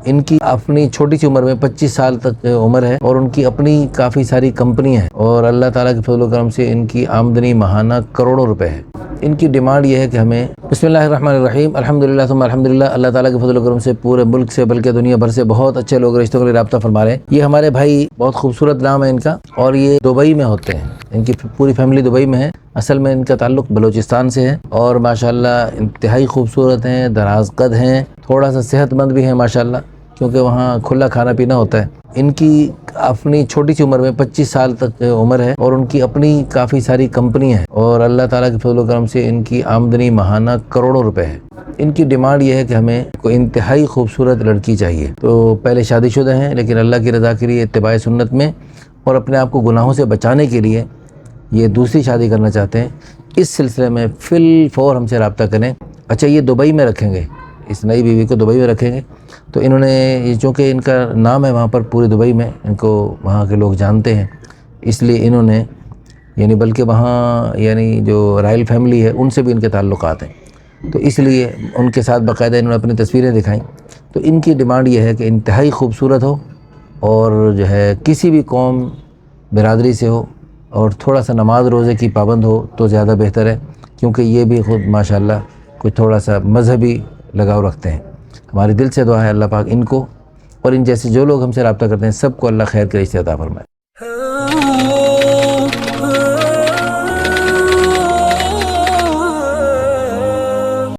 ان کی اپنی چھوٹی سی عمر میں 25 سال تک عمر ہے اور ان کی اپنی کافی ساری کمپنی ہیں اور اللہ تعالیٰ کے فضل و کرم سے ان کی آمدنی ماہانہ کروڑوں روپے ہے۔ ان کی ڈیمانڈ یہ ہے کہ ہمیں بسم اللہ الرحمن الرحیم الحمدللہ ثم الحمدللہ، اللہ تعالیٰ کے فضل و کرم سے پورے ملک سے بلکہ دنیا بھر سے بہت اچھے لوگ رشتوں کے لیے رابطہ فرما رہے ہیں۔ یہ ہمارے بھائی، بہت خوبصورت نام ہے ان کا، اور یہ دبئی میں ہوتے ہیں، ان کی پوری فیملی دبئی میں ہے۔ اصل میں ان کا تعلق بلوچستان سے ہے اور ماشاءاللہ انتہائی خوبصورت ہیں، دراز قد ہیں، تھوڑا سا صحت مند بھی ہیں ماشاءاللہ، کیونکہ وہاں کھلا کھانا پینا ہوتا ہے۔ ان کی اپنی چھوٹی سی عمر میں 25 سال تک عمر ہے اور ان کی اپنی کافی ساری کمپنی ہیں اور اللہ تعالیٰ کے فضل و کرم سے ان کی آمدنی ماہانہ کروڑوں روپے ہے۔ ان کی ڈیمانڈ یہ ہے کہ ہمیں کوئی انتہائی خوبصورت لڑکی چاہیے۔ تو پہلے شادی شدہ ہیں لیکن اللہ کی رضا کے لیے اتباع سنت میں اور اپنے آپ کو گناہوں سے بچانے کے لیے یہ دوسری شادی کرنا چاہتے ہیں۔ اس سلسلے میں فی الفور ہم سے رابطہ کریں۔ اچھا، یہ دبئی میں رکھیں گے، اس نئی بیوی کو دبئی میں رکھیں گے، تو انہوں نے چونکہ ان کا نام ہے وہاں پر پوری دبئی میں، ان کو وہاں کے لوگ جانتے ہیں، اس لیے انہوں نے بلکہ وہاں جو رائل فیملی ہے ان سے بھی ان کے تعلقات ہیں، تو اس لیے ان کے ساتھ باقاعدہ انہوں نے اپنی تصویریں دکھائیں۔ تو ان کی ڈیمانڈ یہ ہے کہ انتہائی خوبصورت ہو اور کسی بھی قوم برادری سے ہو اور تھوڑا سا نماز روزے کی پابند ہو تو زیادہ بہتر ہے، کیونکہ یہ بھی خود ماشاءاللہ کچھ تھوڑا سا مذہبی لگاؤ رکھتے ہیں۔ ہماری دل سے دعا ہے اللہ پاک ان کو اور ان جیسے جو لوگ ہم سے رابطہ کرتے ہیں سب کو اللہ خیر کے رشتے عطا فرمائے۔